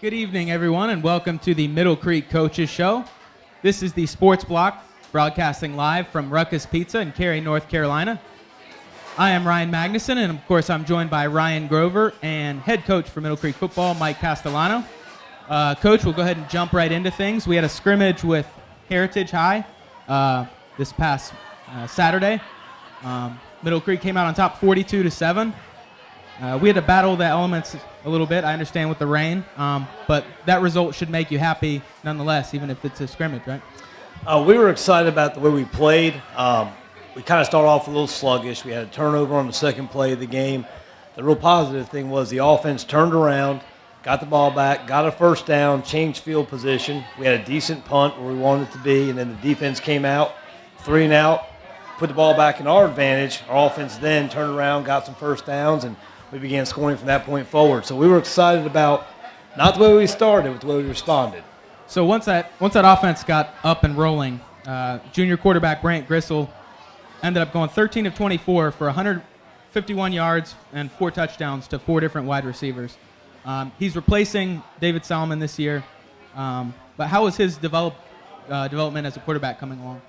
Good evening, everyone, and welcome to the Middle Creek Coaches Show. This is the Sports Block, broadcasting live from Ruckus Pizza in Cary, North Carolina. I am Ryan Magnuson, and of course I'm joined by Ryan Grover and head coach for Middle Creek football, Mike Castellano. Coach, we'll go ahead and jump right into things. We had a scrimmage with Heritage High this past Saturday. Middle Creek came out on top 42-7. We had to battle the elements a little bit, I understand, with the rain, but that result should make you happy nonetheless, even if it's a scrimmage, right? We were excited about the way we played. We kind of started off a little sluggish. We had a turnover on the second play of the game. The real positive thing was the offense turned around, got the ball back, got a first down, changed field position. We had a decent punt where we wanted it to be, and then the defense came out, 3 and out, put the ball back in our advantage. Our offense then turned around, got some first downs, and we began scoring from that point forward. So we were excited about not the way we started, but the way we responded. So once that offense got up and rolling, junior quarterback Brant Grissel ended up going 13 of 24 for 151 yards and 4 touchdowns to 4 different wide receivers. He's replacing David Salmon this year. But how is his development as a quarterback coming along?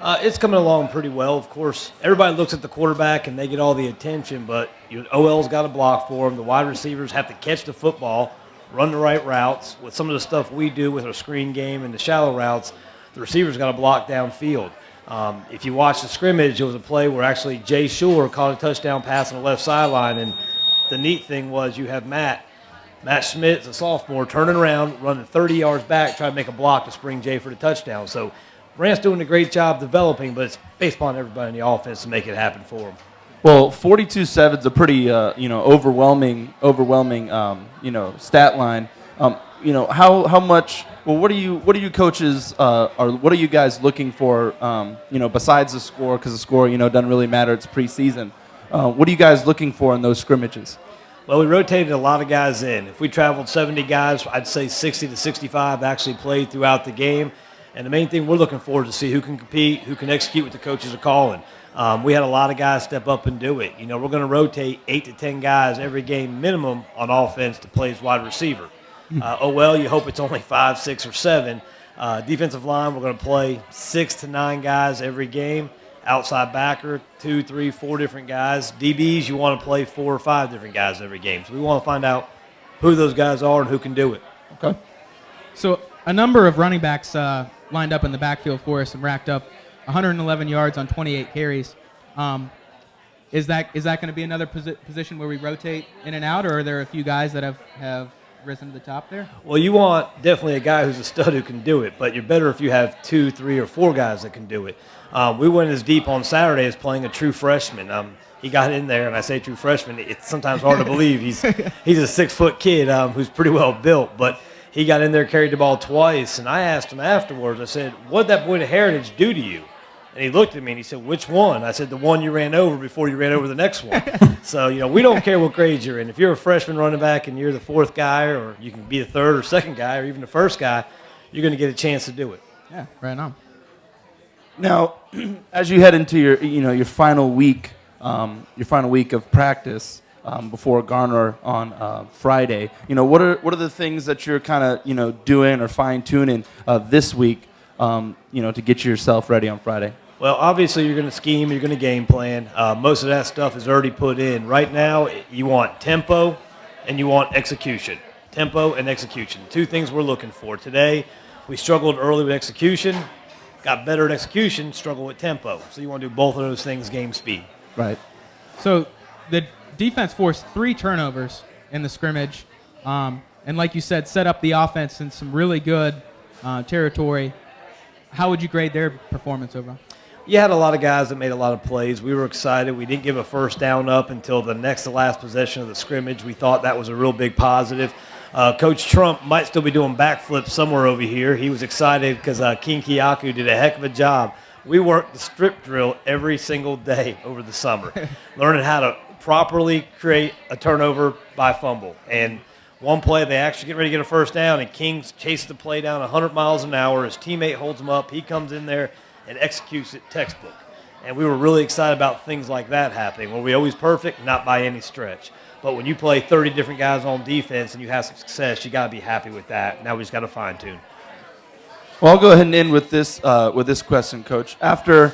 It's coming along pretty well. Of course, everybody looks at the quarterback and they get all the attention, but OL's got to block for them. The wide receivers have to catch the football, run the right routes. With some of the stuff we do with our screen game and the shallow routes, the receivers got to block downfield. If you watch the scrimmage, it was a play where actually Jay Schuller caught a touchdown pass on the left sideline, and the neat thing was you have Matt Schmidt, a sophomore, turning around, running 30 yards back, trying to make a block to spring Jay for the touchdown. So Brant's doing a great job developing, but it's based upon everybody in the offense to make it happen for him. Well, 42-7 is a pretty, overwhelming, stat line. How much? Well, what are you coaches, or what are you guys looking for? Besides the score, because the score, doesn't really matter. It's preseason. What are you guys looking for in those scrimmages? Well, we rotated a lot of guys in. If we traveled 70 guys, I'd say 60 to 65 actually played throughout the game. And the main thing we're looking for is to see who can compete, who can execute what the coaches are calling. We had a lot of guys step up and do it. We're going to rotate 8 to 10 guys every game minimum on offense to play as wide receiver. You hope it's only 5, 6, or 7. Defensive line, we're going to play 6 to 9 guys every game. Outside backer, 2, 3, 4 different guys. DBs, you want to play 4 or 5 different guys every game. So we want to find out who those guys are and who can do it. Okay. So a number of running backs lined up in the backfield for us and racked up 111 yards on 28 carries. Is that going to be another position where we rotate in and out, or are there a few guys that have risen to the top there? Well, you want definitely a guy who's a stud who can do it, but you're better if you have 2, 3, or 4 guys that can do it. We went as deep on Saturday as playing a true freshman. He got in there, and I say true freshman. It's sometimes hard to believe. He's a 6-foot kid who's pretty well built, but he got in there, carried the ball twice, and I asked him afterwards, I said, what did that boy to Heritage do to you? And he looked at me and he said, which one? I said, the one you ran over before you ran over the next one. So, we don't care what grade you're in. If you're a freshman running back and you're the 4th guy, or you can be the 3rd or 2nd guy, or even the 1st guy, you're going to get a chance to do it. Yeah, right on. Now, as you head into your final week of practice, before Garner on Friday, what are the things that you're kind of doing or fine tuning this week, to get yourself ready on Friday? Well, obviously you're going to scheme, you're going to game plan. Most of that stuff is already put in. Right now, you want tempo and you want execution. Tempo and execution, 2 things we're looking for. Today, we struggled early with execution, got better at execution, struggled with tempo. So you want to do both of those things game speed. Right. So the defense forced 3 turnovers in the scrimmage, and like you said, set up the offense in some really good territory. How would you grade their performance overall? You had a lot of guys that made a lot of plays. We were excited. We didn't give a first down up until the next to last possession of the scrimmage. We thought that was a real big positive. Coach Trump might still be doing backflips somewhere over here. He was excited because King Kiyaku did a heck of a job. We worked the strip drill every single day over the summer, learning how to properly create a turnover by fumble. And one play, they actually get ready to get a first down, and King chases the play down 100 miles an hour. His teammate holds him up. He comes in there and executes it textbook. And we were really excited about things like that happening. Were we always perfect? Not by any stretch. But when you play 30 different guys on defense and you have some success, you got to be happy with that. Now we just got to fine tune. Well, I'll go ahead and end with this question, Coach. After,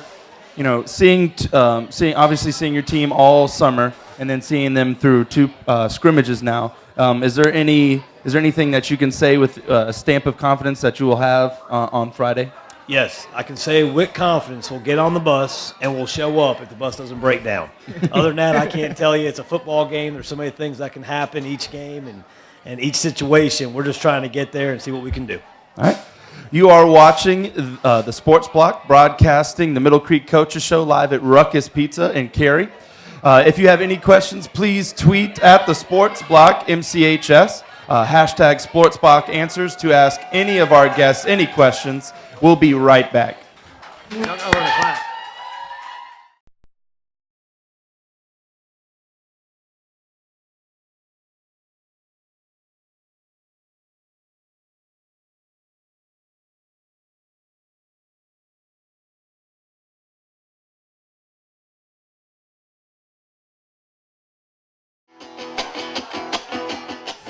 seeing your team all summer and then seeing them through 2 scrimmages now, is there anything that you can say with a stamp of confidence that you will have on Friday? Yes, I can say with confidence we'll get on the bus and we'll show up if the bus doesn't break down. Other than that, I can't tell you. It's a football game. There's so many things that can happen each game and each situation. We're just trying to get there and see what we can do. All right. You are watching the Sports Block, broadcasting the Middle Creek Coaches Show live at Ruckus Pizza in Cary. If you have any questions, please tweet at the Sports Block MCHS. Hashtag Sports Block Answers to ask any of our guests any questions. We'll be right back.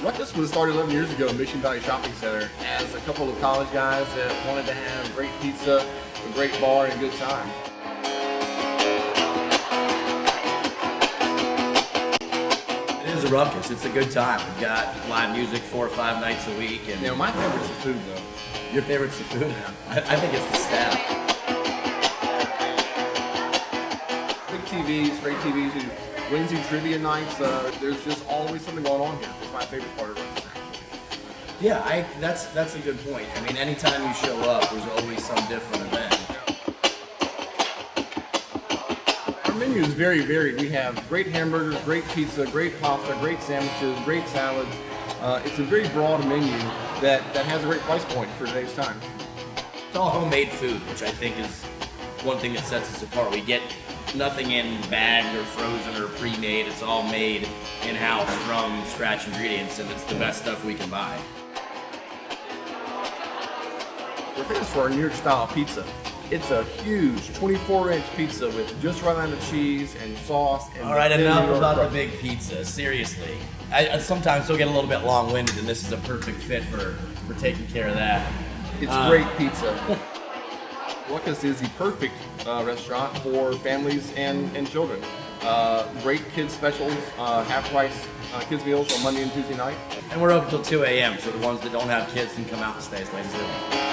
Ruckus was started 11 years ago in Mission Valley Shopping Center as a couple of college guys that wanted to have great pizza, a great bar, and a good time. It is a ruckus. It's a good time. We've got live music 4 or 5 nights a week. And My favorite's the food, though. Your favorite's the food? I think it's the staff. Big TVs, great TVs, Wednesday trivia nights. There's just always something going on here. It's my favorite part of Ruckus. Yeah, that's a good point. I mean, anytime you show up, there's always some different event. Our menu is very varied. We have great hamburgers, great pizza, great pasta, great sandwiches, great salads. It's a very broad menu that has a great price point for today's time. It's all homemade food, which I think is one thing that sets us apart. We get nothing in bagged or frozen or pre-made. It's all made in-house from scratch ingredients, and it's the best stuff we can buy. We're famous for our New York style pizza. It's a huge 24-inch pizza with just right amount of cheese and sauce. And all right, enough about the big pizza. Seriously, I sometimes still get a little bit long-winded, and this is a perfect fit for taking care of that. It's great pizza. Ruckus is the perfect restaurant for families and children. Great kids specials, half-price kids meals on Monday and Tuesday night. And we're open till 2 a.m., so the ones that don't have kids can come out and stay as late as they want.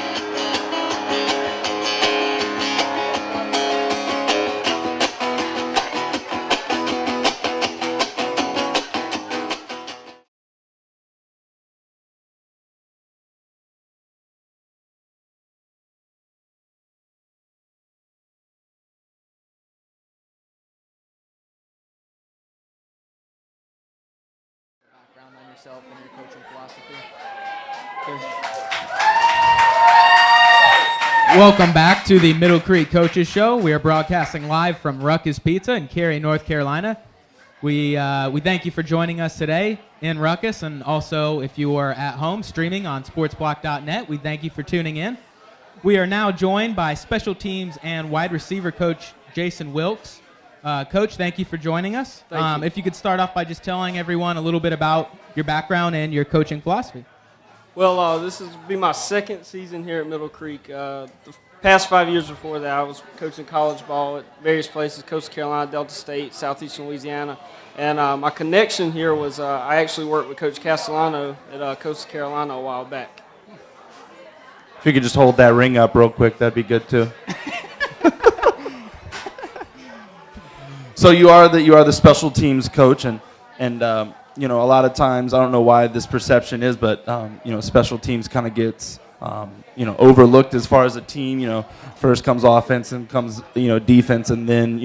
On yourself and your coaching philosophy. Welcome back to the Middle Creek Coaches Show. We are broadcasting live from Ruckus Pizza in Cary, North Carolina. We thank you for joining us today in Ruckus, and also if you are at home streaming on sportsblock.net, we thank you for tuning in. We are now joined by special teams and wide receiver coach Jason Wilks. Coach, thank you for joining us. Thank you. If you could start off by just telling everyone a little bit about your background and your coaching philosophy. Well, this will be my second season here at Middle Creek. The past 5 years before that, I was coaching college ball at various places, Coastal Carolina, Delta State, Southeastern Louisiana. And my connection here was I actually worked with Coach Castellano at Coastal Carolina a while back. If you could just hold that ring up real quick, that'd be good too. So you are the special teams coach, and a lot of times I don't know why this perception is, but special teams kind of gets overlooked as far as a team. First comes offense and comes defense, and then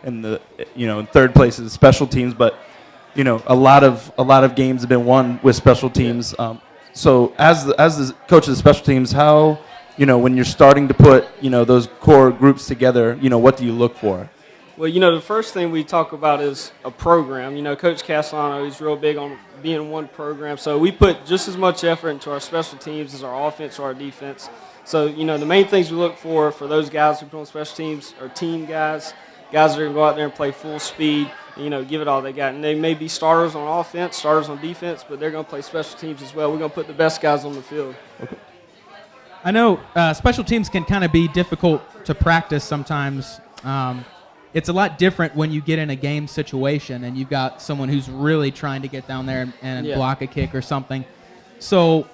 in third place is special teams. But a lot of games have been won with special teams. So as the coach of the special teams, how when you're starting to put those core groups together, what do you look for? Well, the first thing we talk about is a program. Coach Castellano, he's real big on being one program. So we put just as much effort into our special teams as our offense or our defense. So, the main things we look for those guys who play on special teams are team guys. guys are going to go out there and play full speed, give it all they got. And they may be starters on offense, starters on defense, but they're going to play special teams as well. We're going to put the best guys on the field. Okay. I know special teams can kind of be difficult to practice sometimes. It's a lot different when you get in a game situation and you've got someone who's really trying to get down there and block a kick or something. So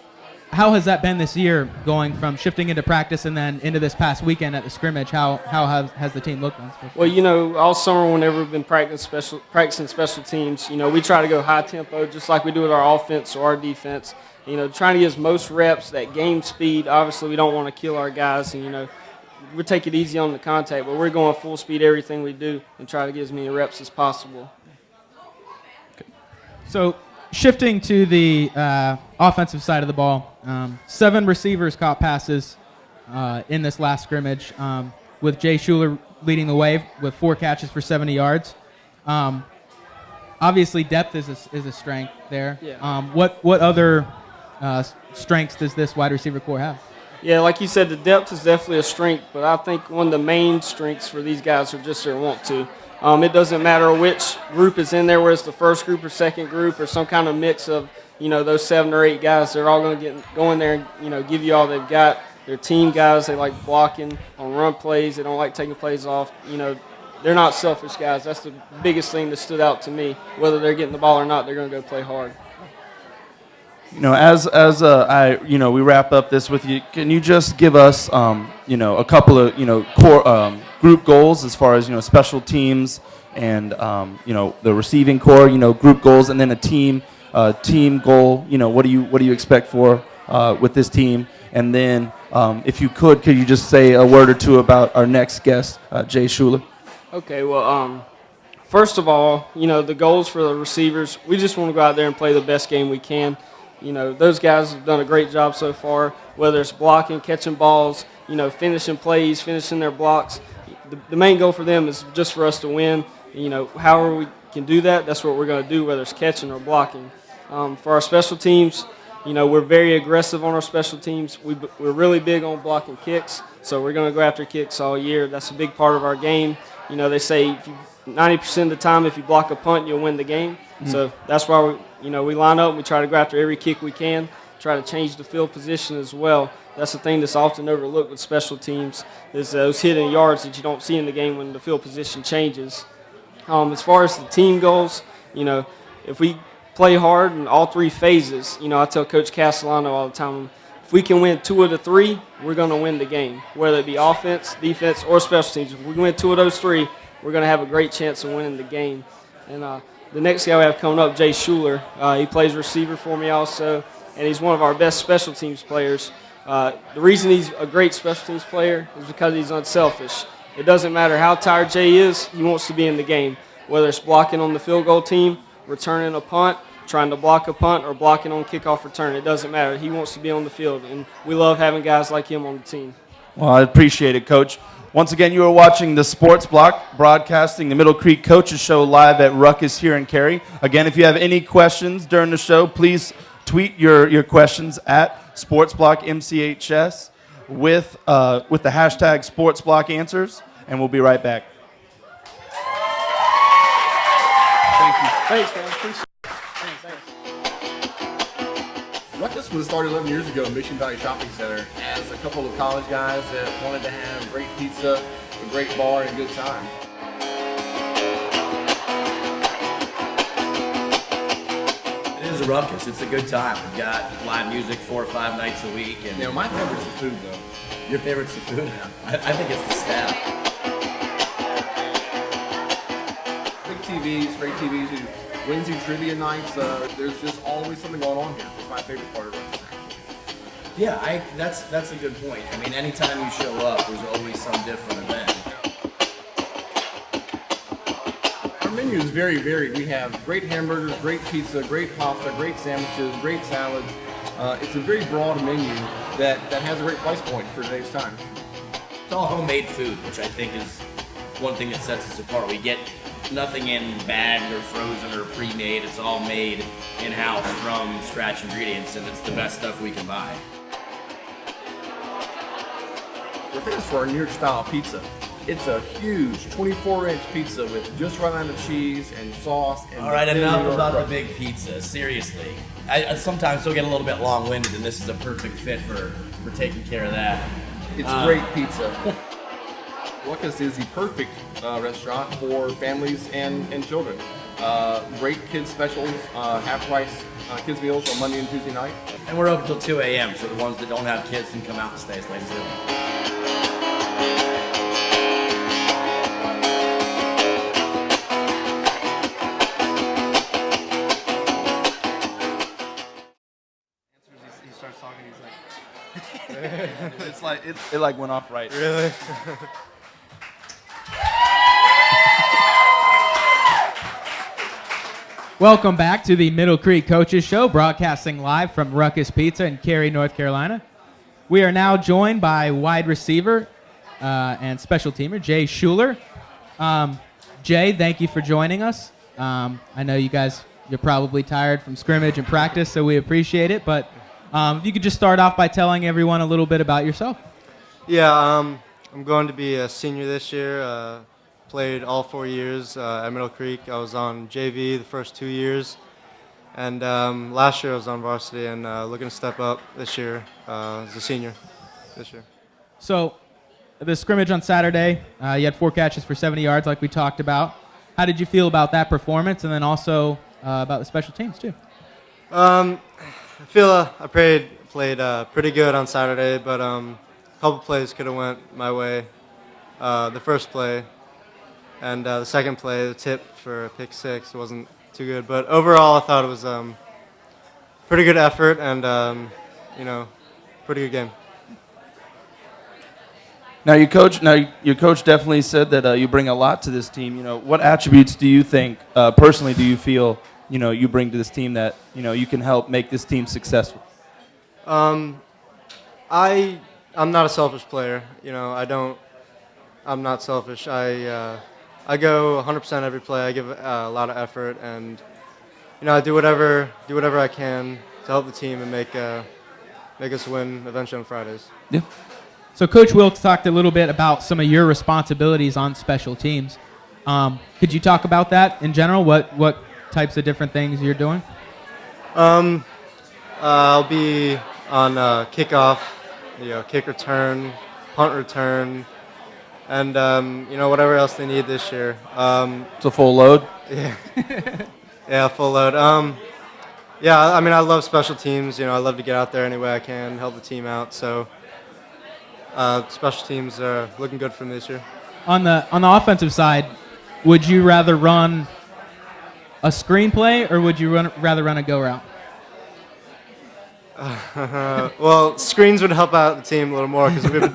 how has that been this year, going from shifting into practice and then into this past weekend at the scrimmage? How has the team looked on special? Well, all summer whenever we've been practicing special teams, we try to go high tempo just like we do with our offense or our defense. Trying to get as most reps, that game speed. Obviously, we don't want to kill our guys, and, we take it easy on the contact, but we're going full speed everything we do and try to get as many reps as possible. Okay. So shifting to the offensive side of the ball, 7 receivers caught passes in this last scrimmage, with Jay Schuller leading the way with 4 catches for 70 yards. Obviously, depth is a strength there. Yeah. What other strengths does this wide receiver core have? Yeah, like you said, the depth is definitely a strength, but I think one of the main strengths for these guys are just their want to. It doesn't matter which group is in there, whether it's the first group or second group or some kind of mix of, those 7 or 8 guys. They're all going to go in there and, give you all they've got. They're team guys. They like blocking on run plays. They don't like taking plays off. They're not selfish guys. That's the biggest thing that stood out to me. Whether they're getting the ball or not, they're going to go play hard. As we wrap up this with you, can you just give us, a couple of, core group goals as far as, special teams and, the receiving core, group goals, and then a team goal. What do you expect for with this team? And then, if you could you just say a word or two about our next guest, Jay Schuller? Okay, well, first of all, the goals for the receivers, we just want to go out there and play the best game we can. Those guys have done a great job so far, whether it's blocking, catching balls, finishing plays, finishing their blocks. The main goal for them is just for us to win. However we can do that, that's what we're going to do, whether it's catching or blocking. For our special teams, we're very aggressive on our special teams. We're really big on blocking kicks, so we're going to go after kicks all year. That's a big part of our game. They say 90% of the time if you block a punt, you'll win the game. Mm-hmm. So that's why we line up and we try to go after every kick we can, try to change the field position as well. That's the thing that's often overlooked with special teams, is those hidden yards that you don't see in the game when the field position changes. As far as the team goals, if we play hard in all 3 phases, I tell Coach Castellano all the time, if we can win 2 of the 3, we're going to win the game, whether it be offense, defense, or special teams. If we can win 2 of those 3, we're going to have a great chance of winning the game. And the next guy we have coming up, Jay Schuller, he plays receiver for me also, and he's one of our best special teams players. The reason he's a great special teams player is because he's unselfish. It doesn't matter how tired Jay is, he wants to be in the game, whether it's blocking on the field goal team, returning a punt, trying to block a punt, or blocking on kickoff return. It doesn't matter. He wants to be on the field, and we love having guys like him on the team. Well, I appreciate it, Coach. Once again, you are watching the Sports Block, broadcasting the Middle Creek Coaches Show live at Ruckus here in Cary. Again, if you have any questions during the show, please tweet your questions at SportsBlockMCHS with the hashtag SportsBlockAnswers, and we'll be right back. Thank you. Thanks, man. Appreciate it. Ruckus was started 11 years ago in Mission Valley Shopping Center as a couple of college guys that wanted to have great pizza, a great bar, and a good time. It is a ruckus. It's a good time. We've got live music 4 or 5 nights a week. And My favorite's the food, though. your favorite's the food? I think it's the staff. Great TVs, Wednesday trivia nights. There's just always something going on here. It's my favorite part of Ruckus. Yeah, that's a good point. I mean, anytime you show up, there's always some different event. Our menu is very varied. We have great hamburgers, great pizza, great pasta, great sandwiches, great salads. It's a very broad menu that has a great price point for today's time. It's all homemade food, which I think is one thing that sets us apart. We get nothing in bagged or frozen or pre-made. It's all made in-house from scratch ingredients, and it's the best stuff we can buy. We're famous for our New York style pizza. It's a huge 24-inch pizza with just right amount of cheese and sauce. And All right, thin enough New York about the crust. big pizza. Seriously, I sometimes still get a little bit long-winded, and this is a perfect fit for taking care of that. It's great pizza. Ruckus is the perfect restaurant for families and children. Great kids specials, half price kids meals on Monday and Tuesday night. And we're open till 2 a.m., so the ones that don't have kids can come out and stay as late as they want. He starts talking. He's like, it like went off right. Really? Welcome back to the Middle Creek Coaches Show, broadcasting live from Ruckus Pizza in Cary, North Carolina. We are now joined by wide receiver and special teamer Jay Schuller. Jay, thank you for joining us. I know you're probably tired from scrimmage and practice, so we appreciate it. But if you could just start off by telling everyone a little bit about yourself. Yeah, I'm going to be a senior this year. Played all 4 years at Middle Creek. I was on JV the first 2 years. And last year I was on varsity and looking to step up this year as a senior this year. So the scrimmage on Saturday, you had 4 catches for 70 yards like we talked about. How did you feel about that performance, and then also about the special teams too? I feel I played pretty good on Saturday, but a couple plays could have went my way. The first play and the second play, the tip for a pick six, wasn't too good. But overall, I thought it was pretty good effort and pretty good game. Now, your coach definitely said that you bring a lot to this team. What attributes do you think, personally, do you feel, you bring to this team that, you can help make this team successful? I'm not a selfish player. I'm not selfish. I go 100% every play. I give a lot of effort, and I do whatever I can to help the team and make us win eventually on Fridays. Yeah. So Coach Wilks talked a little bit about some of your responsibilities on special teams. Could you talk about that in general? What types of different things you're doing? I'll be on kickoff, kick return, punt return, and whatever else they need this year. It's a full load? Yeah, yeah, full load. Yeah, I mean, I love special teams. I love to get out there any way I can, help the team out. So special teams are looking good for me this year. On the offensive side, would you rather run a screenplay or would you rather run a go route? Well, screens would help out the team a little more because we've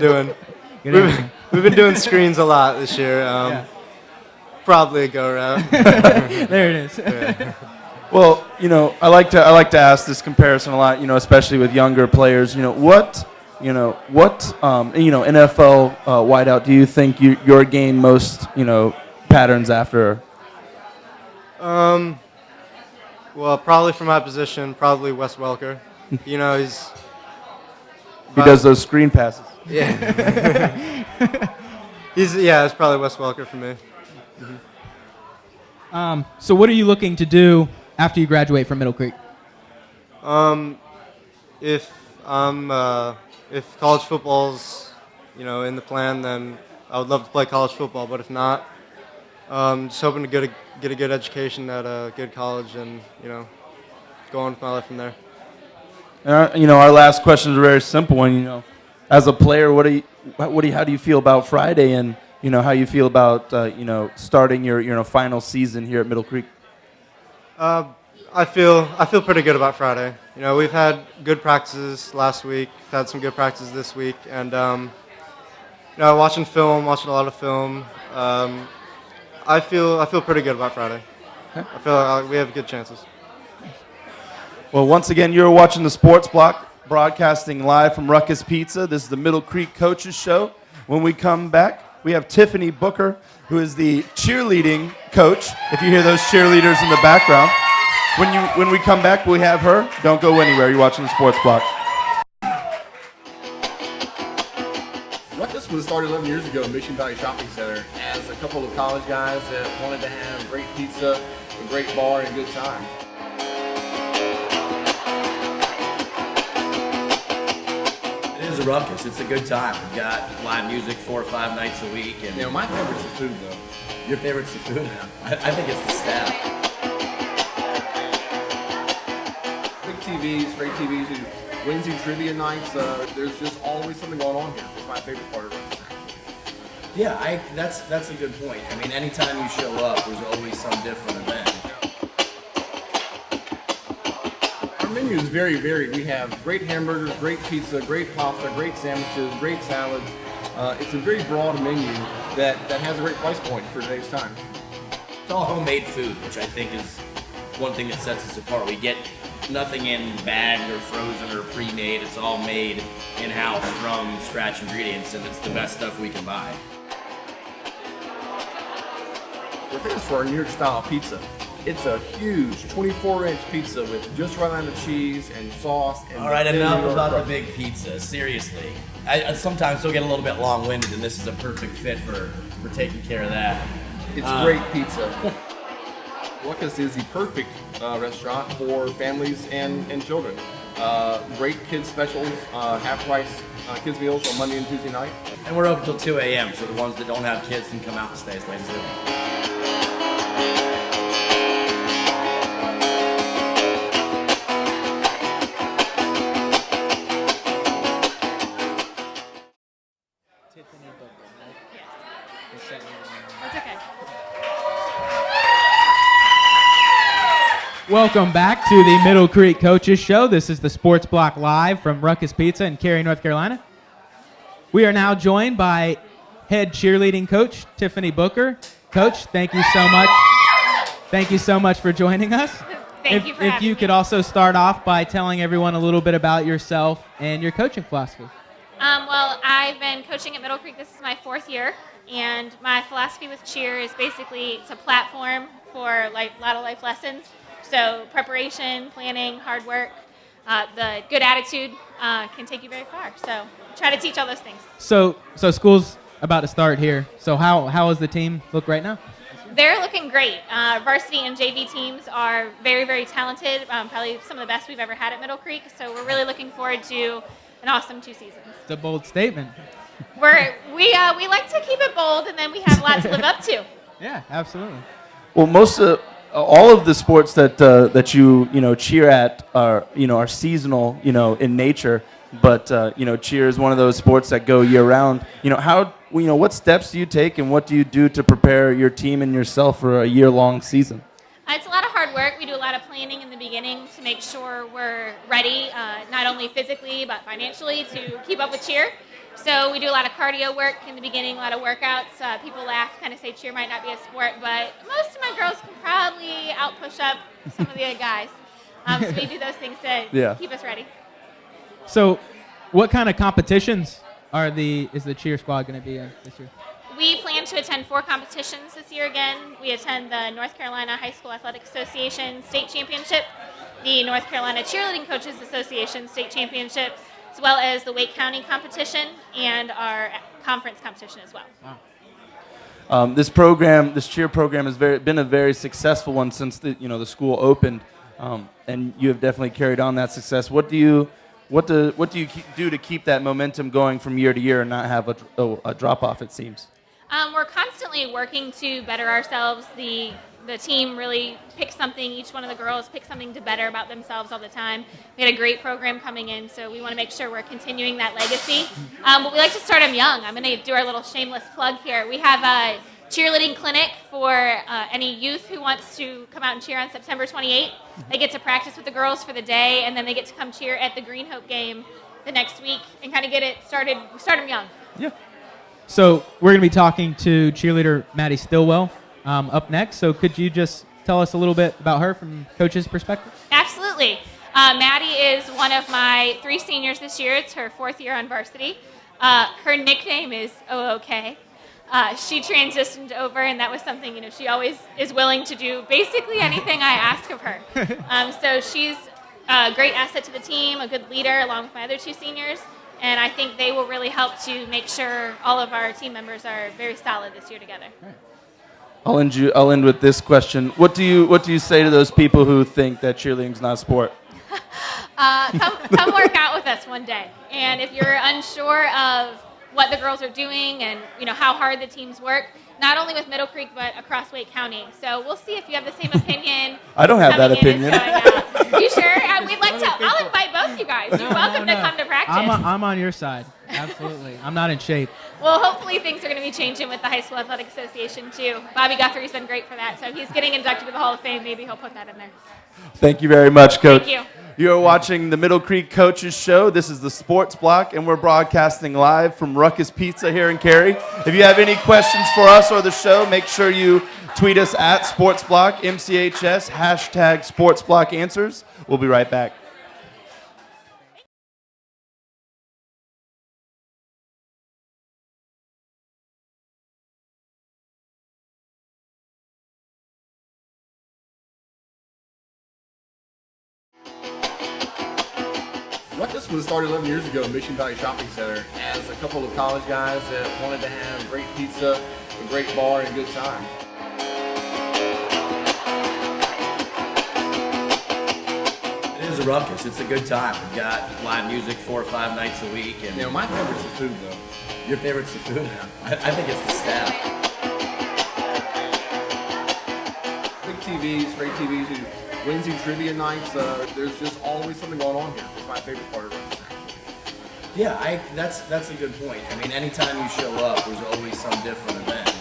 been doing screens a lot this year. Yeah. Probably a go route. There it is. Yeah. Well, I like to ask this comparison a lot, especially with younger players. What NFL wideout do you think your game most, patterns after? Well, probably for my position, probably Wes Welker. He does those screen passes. Yeah. It's probably Wes Welker for me. So what are you looking to do after you graduate from Middle Creek? If college football's, in the plan, then I would love to play college football. But if not, just hoping to get a good education at a good college and, go on with my life from there. Our last question is a very simple one. As a player, how do you feel about Friday, and how you feel about starting your final season here at Middle Creek? I feel pretty good about Friday. We've had good practices last week. We've had some good practices this week, and watching a lot of film. I feel pretty good about Friday. Okay. I feel we have good chances. Well, once again, you're watching the Sports Block, broadcasting live from Ruckus Pizza. This is the Middle Creek Coaches Show. When we come back, we have Tiffany Booker, who is the cheerleading coach. If you hear those cheerleaders in the background, when we come back, we have her. Don't go anywhere. You're watching the Sports Block. Ruckus was started 11 years ago in Mission Valley Shopping Center as a couple of college guys that wanted to have great pizza, a great bar, and a good time. It is a ruckus. It's a good time. We've got live music 4 or 5 nights a week. And You know, my favorite's the food, though. your favorite's the food? I think it's the staff. Big TVs, great TVs, and Wednesday trivia nights. There's just always something going on here. It's my favorite part of it. Yeah, that's a good point. I mean, anytime you show up, there's always some different event. Our menu is very varied. We have great hamburgers, great pizza, great pasta, great sandwiches, great salads. It's a very broad menu that has a great price point for today's time. It's all homemade food, which I think is one thing that sets us apart. We get nothing in bagged or frozen or pre-made. It's all made in-house from scratch ingredients, and it's the best stuff we can buy. We're famous for our New York style pizza. It's a huge 24-inch pizza with just right amount of cheese and sauce. And All right, thin enough New York about the crust. big pizza. Seriously, I sometimes still get a little bit long-winded, and this is a perfect fit for taking care of that. It's great pizza. Ruckus is the perfect restaurant for families and children. Great kids specials, half price kids meals on Monday and Tuesday night. And we're open till 2 a.m., so the ones that don't have kids can come out and stay as late as they want. That's okay. Welcome back to the Middle Creek Coaches Show. This is the Sports Block Live from Ruckus Pizza in Cary, North Carolina. We are now joined by head cheerleading coach Tiffany Booker. Coach, thank you so much. Thank you so much for joining us. Thank you for If having you me. could also start off by telling everyone a little bit about yourself and your coaching philosophy. Well, I've been coaching at Middle Creek. This is my 4th year, and my philosophy with cheer is basically it's a platform for a lot of life lessons. So preparation, planning, hard work, the good attitude can take you very far. So try to teach all those things. So school's about to start here. So how does the team look right now? They're looking great. Varsity and JV teams are very, very talented, probably some of the best we've ever had at Middle Creek. So we're really looking forward to an awesome 2 seasons. It's a bold statement. We like to keep it bold, and then we have a lot to live up to. Yeah, absolutely. Well, all of the sports that you cheer at are seasonal in nature, but cheer is one of those sports that go year round. What steps do you take and what do you do to prepare your team and yourself for a year-long season? It's a lot of hard work. We do a lot of planning in the beginning to make sure we're ready, not only physically but financially, to keep up with cheer. So we do a lot of cardio work in the beginning, a lot of workouts. People laugh, kind of say cheer might not be a sport, but most of my girls can probably out-push up some of the other guys. So we do those things to keep us ready. So what kind of competitions is the cheer squad going to be in this year? We plan to attend 4 competitions this year again. We attend the North Carolina High School Athletic Association State Championship, the North Carolina Cheerleading Coaches Association State Championship, as well as the Wake County competition and our conference competition as well. Wow. This cheer program has been a very successful one since the school opened, and you have definitely carried on that success. What do you do to keep that momentum going from year to year and not have a drop off? It seems. We're constantly working to better ourselves. The team really picks something, each one of the girls picks something to better about themselves all the time. We had a great program coming in, so we want to make sure we're continuing that legacy. But we like to start them young. I'm going to do our little shameless plug here. We have a cheerleading clinic for any youth who wants to come out and cheer on September 28th. They get to practice with the girls for the day, and then they get to come cheer at the Green Hope game the next week and kind of get it started. Start them young. Yeah. So we're going to be talking to cheerleader Maddie Stillwell up next. So could you just tell us a little bit about her from coach's perspective? Absolutely. Maddie is one of my 3 seniors this year. It's her 4th year on varsity. Her nickname is OOK. She transitioned over, and that was something she always is willing to do basically anything I ask of her. So she's a great asset to the team, a good leader along with my other 2 seniors, And I think they will really help to make sure all of our team members are very solid this year together. I'll end with this question. What do you say to those people who think that cheerleading's not a sport? Come work out with us one day. And if you're unsure of what the girls are doing and how hard the teams work, not only with Middle Creek but across Wake County. So we'll see if you have the same opinion. I don't have that opinion. You sure? We'd like to. I'll invite both you guys. You're welcome to come to practice. I'm on your side. Absolutely. I'm not in shape. Well, hopefully things are going to be changing with the High School Athletic Association too. Bobby Guthrie's been great for that. So if he's getting inducted to the Hall of Fame, maybe he'll put that in there. Thank you very much, Coach. Thank you. You are watching the Middle Creek Coaches Show. This is the Sports Block, and we're broadcasting live from Ruckus Pizza here in Cary. If you have any questions for us or the show, make sure you tweet us at Sports Block, MCHS, hashtag Sports Block Answers. We'll be right back. Ruckus was started 11 years ago in Mission Valley Shopping Center as a couple of college guys that wanted to have great pizza, a great bar, and a good time. It is a ruckus. It's a good time. We've got live music 4 or 5 nights a week. And My favorite's the food, though. Your favorite's the food? I think it's the staff. Big TVs, great TVs. Wednesday trivia nights, there's just always something going on here. It's my favorite part of Ruckus. Yeah, that's a good point. I mean, anytime you show up, there's always some different event.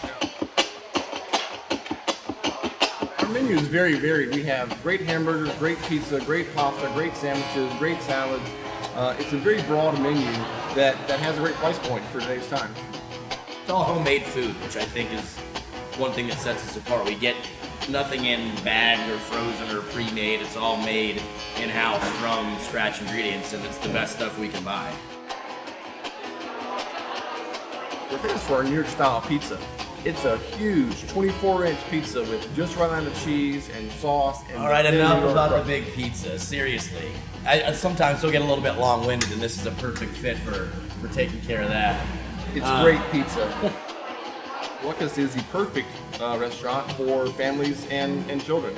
Our menu is very varied. We have great hamburgers, great pizza, great pasta, great sandwiches, great salads. It's a very broad menu that has a great price point for today's time. It's all homemade food, which I think is one thing that sets us apart. We get nothing in bagged or frozen or pre-made. It's all made in-house from scratch ingredients, and it's the best stuff we can buy. We're famous for our New York style pizza. It's a huge 24-inch pizza with just right amount of cheese and sauce. And all right, enough about the big pizza. Seriously, I sometimes still get a little bit long-winded, and this is a perfect fit for taking care of that. It's great pizza. Ruckus is the perfect restaurant for families and children.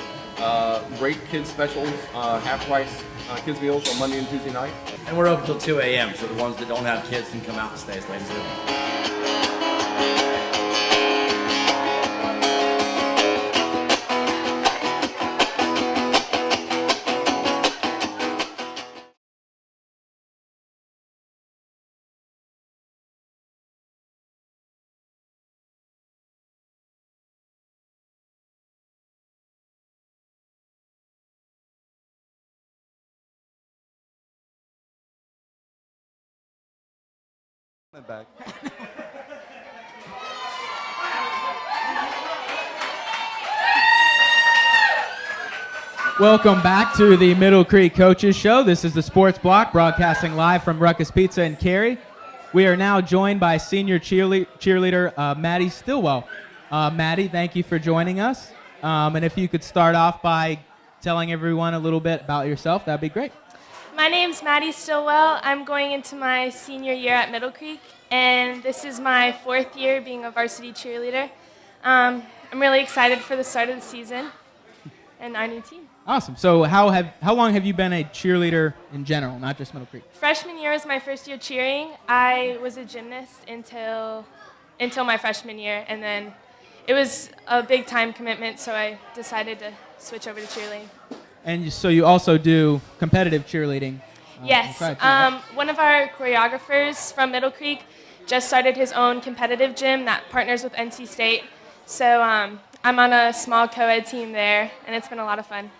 Great kids specials, half price kids meals on Monday and Tuesday night. And we're open till 2 a.m., so the ones that don't have kids can come out and stay as late as they want. Back. Welcome back to the Middle Creek Coaches Show. This is the Sports Block, broadcasting live from Ruckus Pizza in Cary. We are now joined by senior cheerleader Maddie Stillwell. Maddie, thank you for joining us. And if you could start off by telling everyone a little bit about yourself, that'd be great. My name's Maddie Stillwell. I'm going into my senior year at Middle Creek, and this is my 4th year being a varsity cheerleader. I'm really excited for the start of the season and our new team. Awesome. So how long have you been a cheerleader in general, not just Middle Creek? Freshman year was my first year cheering. I was a gymnast until my freshman year, and then it was a big time commitment, so I decided to switch over to cheerleading. And so you also do competitive cheerleading? Yes. One of our choreographers from Middle Creek just started his own competitive gym that partners with NC State. So I'm on a small co-ed team there, and it's been a lot of fun.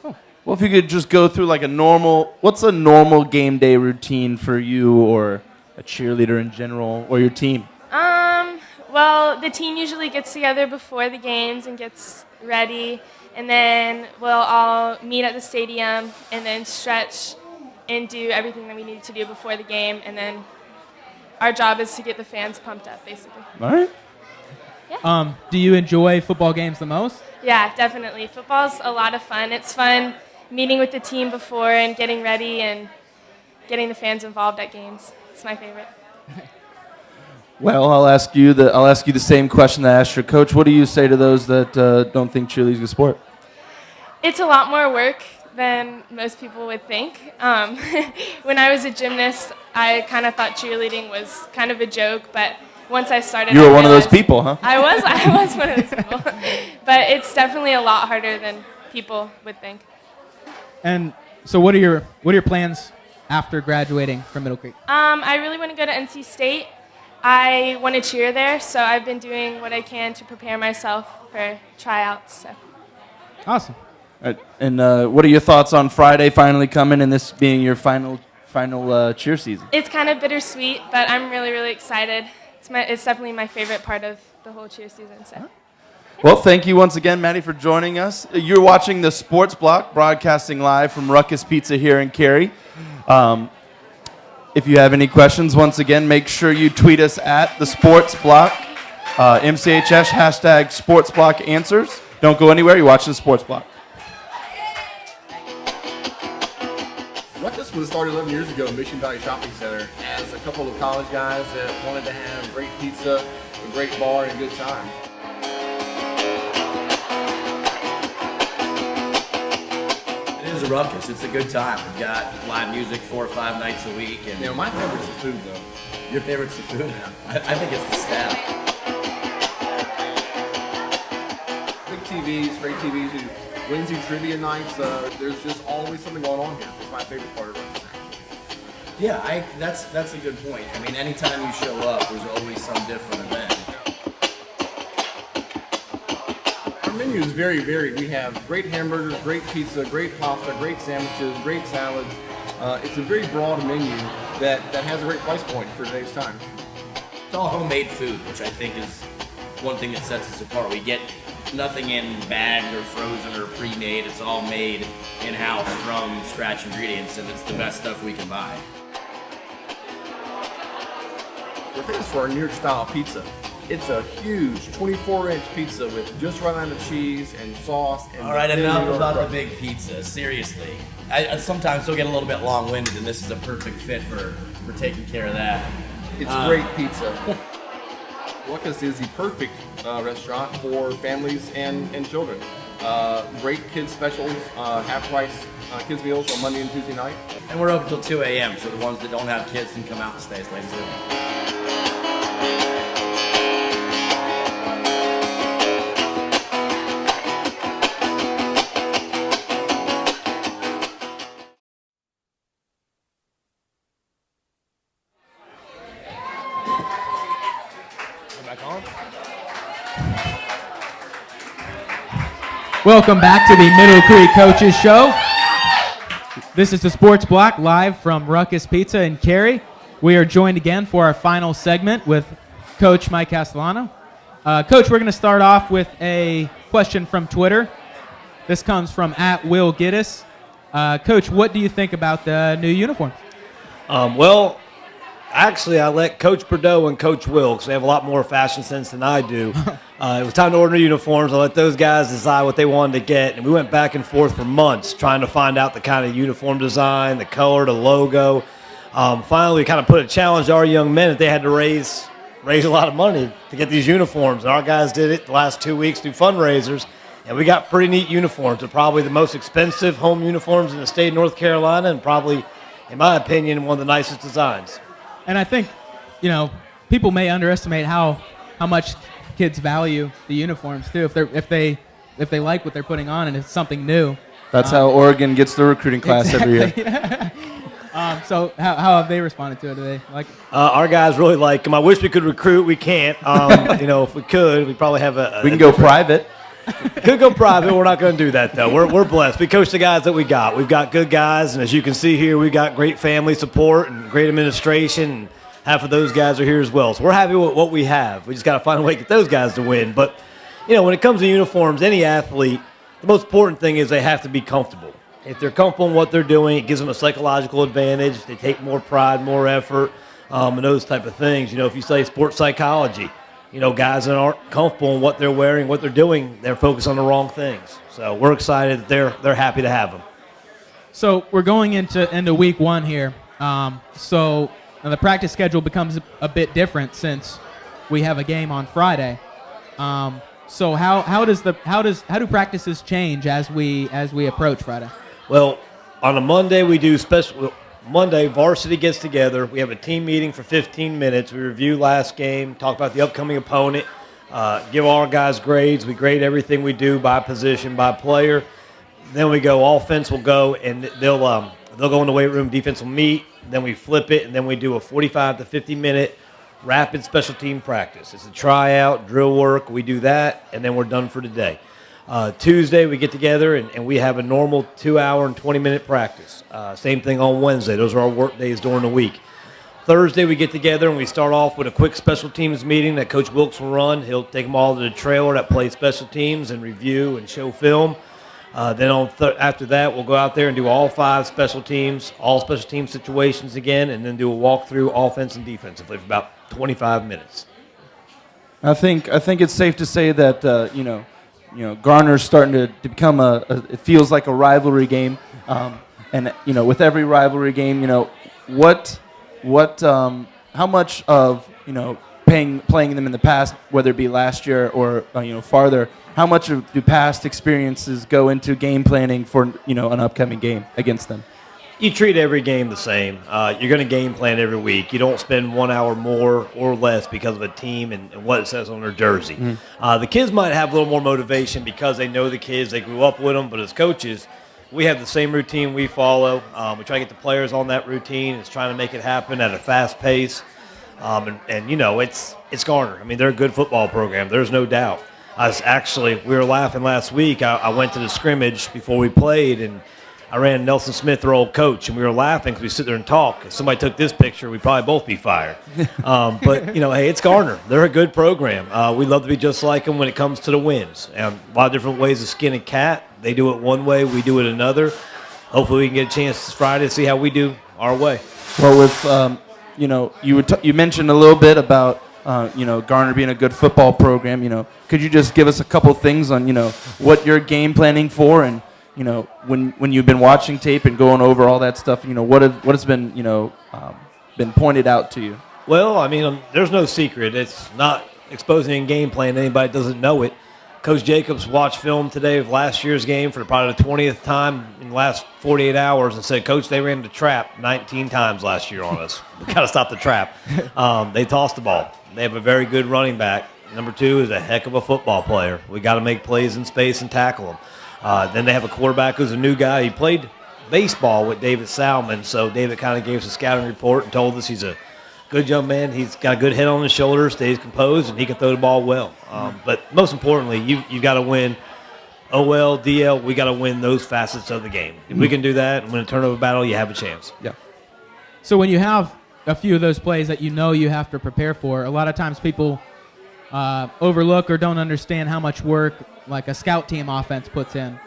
Well, if you could just go through what's a normal game day routine for you or a cheerleader in general or your team? Well, the team usually gets together before the games and gets ready, and then we'll all meet at the stadium and then stretch and do everything that we need to do before the game, and then our job is to get the fans pumped up, basically. All right. Yeah. Do you enjoy football games the most? Yeah, definitely. Football's a lot of fun. It's fun meeting with the team before and getting ready and getting the fans involved at games. It's my favorite. Well, I'll ask you the same question that I asked your coach. What do you say to those that don't think cheerleading is a sport? It's a lot more work than most people would think. When I was a gymnast, I kind of thought cheerleading was kind of a joke, but once I started, You were I one of those realized- people, huh? I was one of those people, but it's definitely a lot harder than people would think. And so, what are your plans after graduating from Middle Creek? I really want to go to NC State. I want to cheer there, so I've been doing what I can to prepare myself for tryouts. So. Awesome. All right. And what are your thoughts on Friday finally coming and this being your final cheer season? It's kind of bittersweet, but I'm really, really excited. It's definitely my favorite part of the whole cheer season. So. Well, thank you once again, Maddie, for joining us. You're watching the Sports Block, broadcasting live from Ruckus Pizza here in Cary. If you have any questions, once again, make sure you tweet us at the Sports Block, MCHS, hashtag Sports Block Answers. Don't go anywhere. You're watching the Sports Block. Ruckus was started 11 years ago in Mission Valley Shopping Center as a couple of college guys that wanted to have great pizza, a great bar, and a good time. It is a ruckus. It's a good time. We've got live music 4 or 5 nights a week. And You know, my favorite's the food, though. your favorite's the food? I think it's the staff. Big TVs, great TVs. We do Wednesday trivia nights. There's just always something going on here. It's my favorite part of Ruckus. Yeah, that's a good point. I mean, anytime you show up, there's always some different event. Our menu is very varied. We have great hamburgers, great pizza, great pasta, great sandwiches, great salads. It's a very broad menu that has a great price point for today's time. It's all homemade food, which I think is one thing that sets us apart. We get nothing in bagged or frozen or pre-made. It's all made in-house from scratch ingredients, and it's the best stuff we can buy. We're famous for our New York style pizza. It's a huge 24-inch pizza with just right amount of cheese and sauce. And All right, thin enough New York about the crust. big pizza. Seriously, I sometimes still get a little bit long-winded, and this is a perfect fit for taking care of that. It's great pizza. Ruckus is the perfect restaurant for families and children. Great kids specials, half price kids meals on Monday and Tuesday night. And we're open till 2 a.m., so the ones that don't have kids can come out and stay as late as they want. Welcome back to the Middle Creek Coaches Show. This is the Sports Block live from Ruckus Pizza in Cary. We are joined again for our final segment with Coach Mike Castellano. Coach, we're going to start off with a question from Twitter. This comes from @WillGittis. Coach, what do you think about the new uniforms? Well, actually, I let Coach Bordeaux and Coach Wilks. They have a lot more fashion sense than I do. It was time to order uniforms. I let those guys decide what they wanted to get, and we went back and forth for months trying to find out the kind of uniform design, the color, the logo. Finally, we kind of put a challenge to our young men that they had to raise a lot of money to get these uniforms. And our guys did it the last 2 weeks through fundraisers, and we got pretty neat uniforms. They're probably the most expensive home uniforms in the state of North Carolina, and probably, in my opinion, one of the nicest designs. And I think, people may underestimate how much kids value the uniforms too. If they like what they're putting on and it's something new. That's how Oregon gets the recruiting class every year. So how have they responded to it? Do they like it? Our guys really like them. I wish we could recruit. We can't. If we could, we'd probably have We can go private. Could go private. We're not going to do that, though. We're blessed. We coach the guys that we got. We've got good guys, and as you can see here, we've got great family support and great administration, and half of those guys are here as well. So we're happy with what we have. We just got to find a way to get those guys to win. But, when it comes to uniforms, any athlete, the most important thing is they have to be comfortable. If they're comfortable in what they're doing, it gives them a psychological advantage. They take more pride, more effort, and those type of things. If you say sports psychology, guys that aren't comfortable in what they're wearing, what they're doing, they're focused on the wrong things. So we're excited that they're happy to have them. So we're going into week one here. So Now the practice schedule becomes a bit different since we have a game on Friday. So how do practices change as we approach Friday? Well, on a Monday we do special. Monday, varsity gets together. We have a team meeting for 15 minutes. We review last game, talk about the upcoming opponent, give all our guys grades. We grade everything we do by position, by player. Then we go. Offense will go, and they'll go in the weight room. Defense will meet. Then we flip it, and then we do a 45 to 50-minute rapid special team practice. It's a tryout, drill work. We do that, and then we're done for today. Tuesday, we get together, and we have a normal 2-hour and 20-minute practice. Same thing on Wednesday. Those are our work days during the week. Thursday, we get together, and we start off with a quick special teams meeting that Coach Wilks will run. He'll take them all to the trailer that plays special teams and review and show film. Then after that, we'll go out there and do all 5 special teams, all special team situations again, and then do a walkthrough offense and defensively for about 25 minutes. I think it's safe to say that Garner's starting to become it feels like a rivalry game, and with every rivalry game, how much of playing them in the past, whether it be last year or farther, how much do past experiences go into game planning for an upcoming game against them? You treat every game the same. You're going to game plan every week. You don't spend 1 hour more or less because of a team and what it says on their jersey. Mm-hmm. The kids might have a little more motivation because they know the kids, they grew up with them, but as coaches, we have the same routine we follow. We try to get the players on that routine. It's trying to make it happen at a fast pace. It's Garner. I mean, they're a good football program. There's no doubt. We were laughing last week. I went to the scrimmage before we played, and I ran Nelson Smith, their old coach, and we were laughing because we sit there and talk. If somebody took this picture, we'd probably both be fired. Hey, it's Garner. They're a good program. We love to be just like them when it comes to the wins. A lot of different ways to skin a cat. They do it one way, we do it another. Hopefully we can get a chance this Friday to see how we do our way. Well, with you mentioned a little bit about Garner being a good football program. Could you just give us a couple things on what you're game planning for, and when you've been watching tape and going over all that stuff, what has been been pointed out to you? Well, I mean, there's no secret. It's not exposing in game plan. Anybody doesn't know it. Coach Jacobs watched film today of last year's game for probably the 20th time in the last 48 hours and said, Coach, they ran the trap 19 times last year on us. We got to stop the trap. They tossed the ball. They have a very good running back. Number 2 is a heck of a football player. We got to make plays in space and tackle him. Then they have a quarterback who's a new guy. He played baseball with David Salmon, so David kind of gave us a scouting report and told us he's a good young man. He's got a good head on his shoulders, stays composed, and he can throw the ball well. But most importantly, you got to win OL, DL. We got to win those facets of the game. If we can do that and win a turnover battle, you have a chance. Yeah. So when you have a few of those plays that you have to prepare for, a lot of times people overlook or don't understand how much work like a scout team offense puts in.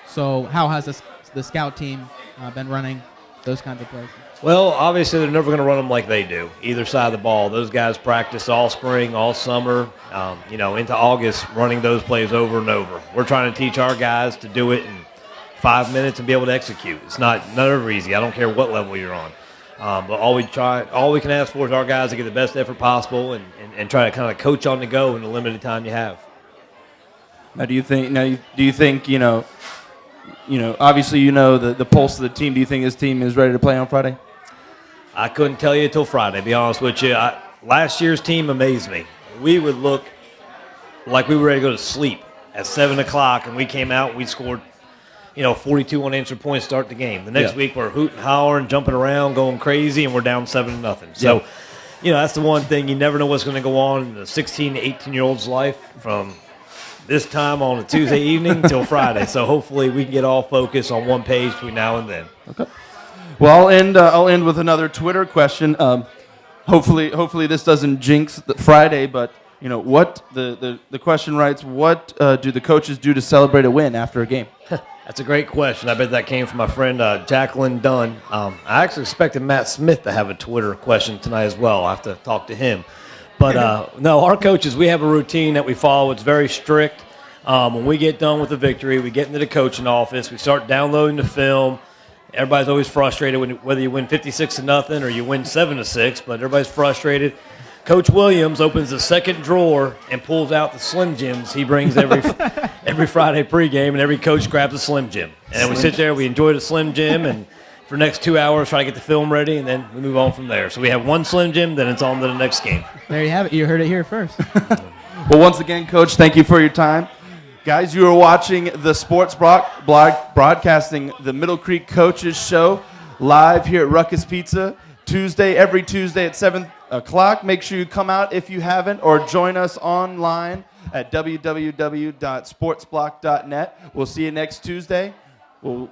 So how has the scout team been running those kinds of plays? Well, obviously they're never going to run them like they do, either side of the ball. Those guys practice all spring, all summer, into August, running those plays over and over. We're trying to teach our guys to do it in 5 minutes and be able to execute. It's never easy. I don't care what level you're on. But all we can ask for is our guys to get the best effort possible and try to kind of coach on the go in the limited time you have. Now, do you think obviously the pulse of the team. Do you think this team is ready to play on Friday? I couldn't tell you until Friday, to be honest with you. Last year's team amazed me. We would look like we were ready to go to sleep at 7 o'clock, and we came out and we scored, 42 unanswered points to start the game. The next week we're hooting, hollering, jumping around, going crazy, and we're down 7-0. So, that's the one thing. You never know what's going to go on in the 16 to 18-year-old's life from this time on a Tuesday evening till Friday. So hopefully we can get all focused on one page between now and then. Okay. Well, I'll end with another Twitter question. Hopefully this doesn't jinx the Friday, but what the question writes: what do the coaches do to celebrate a win after a game? That's a great question. I bet that came from my friend Jacqueline Dunn. I actually expected Matt Smith to have a Twitter question tonight as well. I have to talk to him. But, no, our coaches, we have a routine that we follow. It's very strict. When we get done with the victory, we get into the coaching office. We start downloading the film. Everybody's always frustrated whether you win 56-0 or you win 7-6, but everybody's frustrated. Coach Williams opens the second drawer and pulls out the Slim Jims he brings every Friday pregame, and every coach grabs a Slim Jim. And then we sit there, we enjoy the Slim Jim, and for the next 2 hours try to get the film ready, and then we move on from there. So we have one Slim Jim, then it's on to the next game. There you have it. You heard it here first. Well, once again, Coach, thank you for your time. Guys, you are watching the Sports blog broadcasting the Middle Creek Coaches Show live here at Ruckus Pizza, every Tuesday at 7 o'clock. Make sure you come out if you haven't, or join us online at www.sportsblock.net. We'll see you next Tuesday. We'll